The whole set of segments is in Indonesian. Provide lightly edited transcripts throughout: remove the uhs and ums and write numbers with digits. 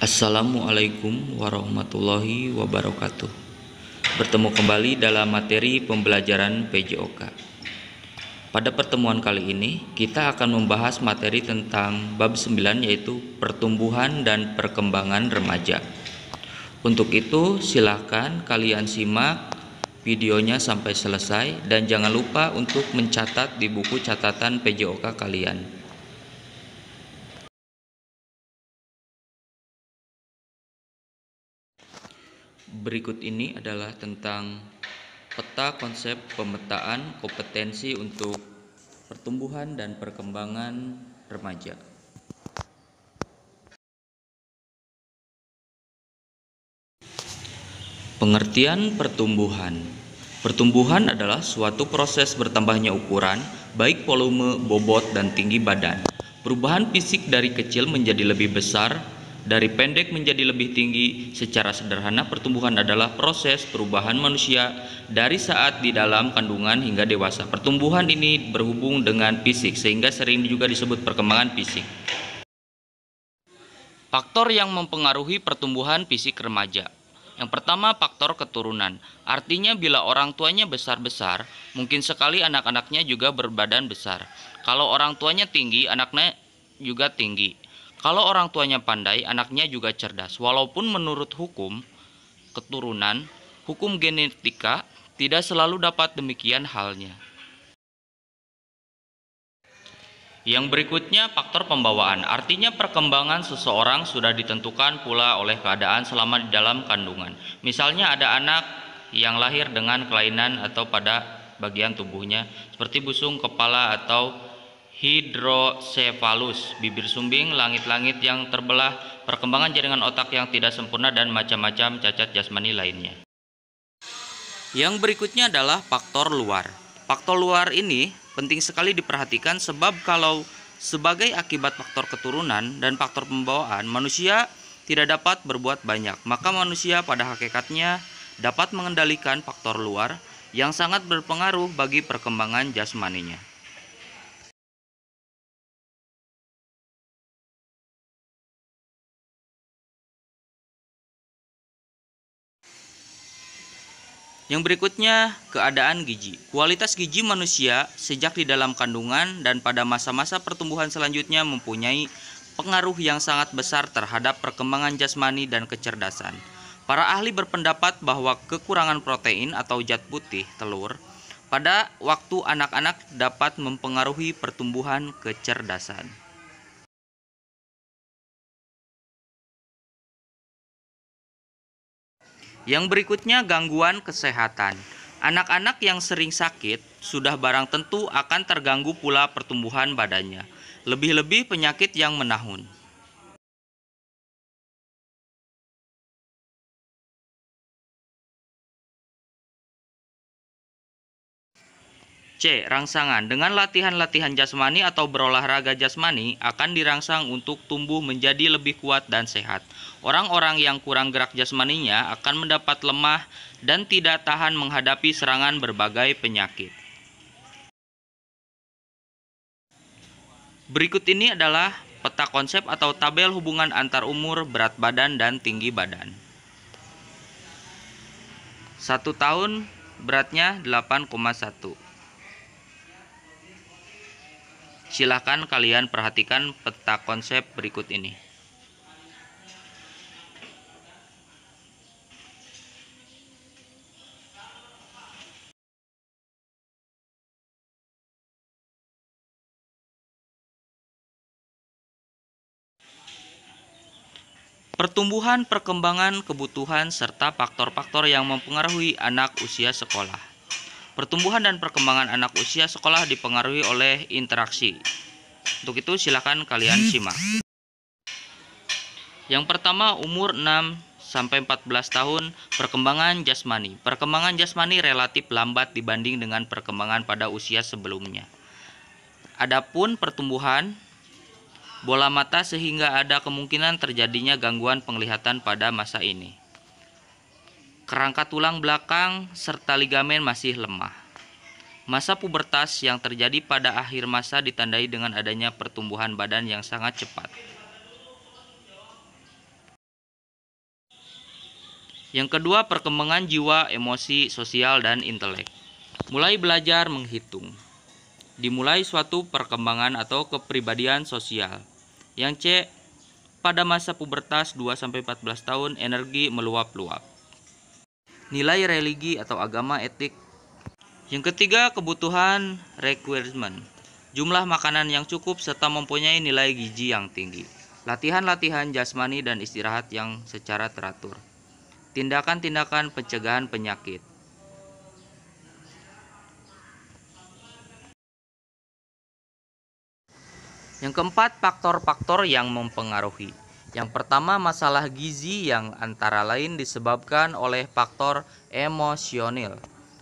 Assalamualaikum warahmatullahi wabarakatuh. Bertemu kembali dalam materi pembelajaran PJOK. Pada pertemuan kali ini kita akan membahas materi tentang bab 9, yaitu pertumbuhan dan perkembangan remaja. Untuk itu silahkan kalian simak videonya sampai selesai dan jangan lupa untuk mencatat di buku catatan PJOK kalian. Berikut ini adalah tentang peta konsep pemetaan kompetensi untuk pertumbuhan dan perkembangan remaja. Pengertian pertumbuhan. Pertumbuhan adalah suatu proses bertambahnya ukuran, baik volume, bobot, dan tinggi badan. Perubahan fisik dari kecil menjadi lebih besar, dari pendek menjadi lebih tinggi. Secara sederhana, pertumbuhan adalah proses perubahan manusia dari saat di dalam kandungan hingga dewasa. Pertumbuhan ini berhubung dengan fisik, sehingga sering juga disebut perkembangan fisik. Faktor yang mempengaruhi pertumbuhan fisik remaja. Yang pertama, faktor keturunan. Artinya bila orang tuanya besar-besar, mungkin sekali anak-anaknya juga berbadan besar. Kalau orang tuanya tinggi, anaknya juga tinggi. Kalau orang tuanya pandai, anaknya juga cerdas. Walaupun menurut hukum keturunan, hukum genetika tidak selalu dapat demikian halnya. Yang berikutnya, faktor pembawaan. Artinya perkembangan seseorang sudah ditentukan pula oleh keadaan selama di dalam kandungan. Misalnya ada anak yang lahir dengan kelainan atau pada bagian tubuhnya seperti busung kepala atau hidrosefalus, bibir sumbing, langit-langit yang terbelah, perkembangan jaringan otak yang tidak sempurna, dan macam-macam cacat jasmani lainnya. Yang berikutnya adalah faktor luar. Faktor luar ini penting sekali diperhatikan, sebab kalau sebagai akibat faktor keturunan dan faktor pembawaan, manusia tidak dapat berbuat banyak, maka manusia pada hakikatnya dapat mengendalikan faktor luar yang sangat berpengaruh bagi perkembangan jasmaninya. Yang berikutnya, keadaan gizi. Kualitas gizi manusia sejak di dalam kandungan dan pada masa-masa pertumbuhan selanjutnya mempunyai pengaruh yang sangat besar terhadap perkembangan jasmani dan kecerdasan. Para ahli berpendapat bahwa kekurangan protein atau zat putih telur pada waktu anak-anak dapat mempengaruhi pertumbuhan kecerdasan. Yang berikutnya, gangguan kesehatan. Anak-anak yang sering sakit sudah barang tentu akan terganggu pula pertumbuhan badannya, lebih-lebih penyakit yang menahun. C. Rangsangan. Dengan latihan-latihan jasmani atau berolahraga jasmani akan dirangsang untuk tumbuh menjadi lebih kuat dan sehat. Orang-orang yang kurang gerak jasmaninya akan mendapat lemah dan tidak tahan menghadapi serangan berbagai penyakit. Berikut ini adalah peta konsep atau tabel hubungan antar umur, berat badan, dan tinggi badan. 1 tahun beratnya 8,1. Silahkan kalian perhatikan peta konsep berikut ini. Pertumbuhan, perkembangan, kebutuhan, serta faktor-faktor yang mempengaruhi anak usia sekolah. Pertumbuhan dan perkembangan anak usia sekolah dipengaruhi oleh interaksi. Untuk itu silakan kalian simak. Yang pertama, umur 6 sampai 14 tahun, perkembangan jasmani. Perkembangan jasmani relatif lambat dibanding dengan perkembangan pada usia sebelumnya. Adapun pertumbuhan bola mata, sehingga ada kemungkinan terjadinya gangguan penglihatan pada masa ini. Kerangka tulang belakang serta ligamen masih lemah. Masa pubertas yang terjadi pada akhir masa ditandai dengan adanya pertumbuhan badan yang sangat cepat. Yang kedua, perkembangan jiwa, emosi, sosial, dan intelek. Mulai belajar menghitung. Dimulai suatu perkembangan atau kepribadian sosial. Yang C, pada masa pubertas 2-14 tahun energi meluap-luap. Nilai religi atau agama etik. Yang ketiga, kebutuhan requirement. Jumlah makanan yang cukup serta mempunyai nilai gizi yang tinggi. Latihan-latihan jasmani dan istirahat yang secara teratur. Tindakan-tindakan pencegahan penyakit. Yang keempat, faktor-faktor yang mempengaruhi. Yang pertama, masalah gizi yang antara lain disebabkan oleh faktor emosional.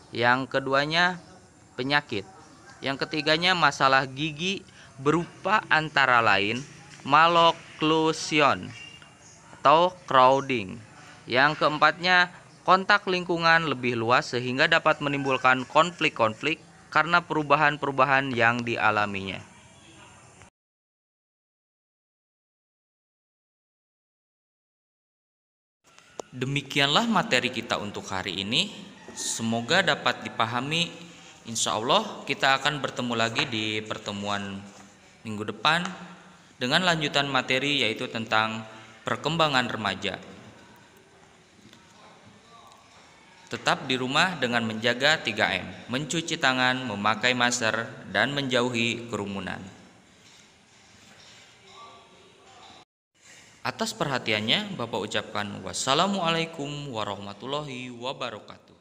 Yang keduanya, penyakit. Yang ketiganya, masalah gigi berupa antara lain malocclusion atau crowding. Yang keempatnya, kontak lingkungan lebih luas sehingga dapat menimbulkan konflik-konflik karena perubahan-perubahan yang dialaminya. Demikianlah materi kita untuk hari ini. Semoga dapat dipahami. Insya Allah kita akan bertemu lagi di pertemuan minggu depan dengan lanjutan materi yaitu tentang perkembangan remaja. Tetap di rumah dengan menjaga 3M, mencuci tangan, memakai masker, dan menjauhi kerumunan. Atas perhatiannya, Bapak ucapkan wassalamualaikum warahmatullahi wabarakatuh.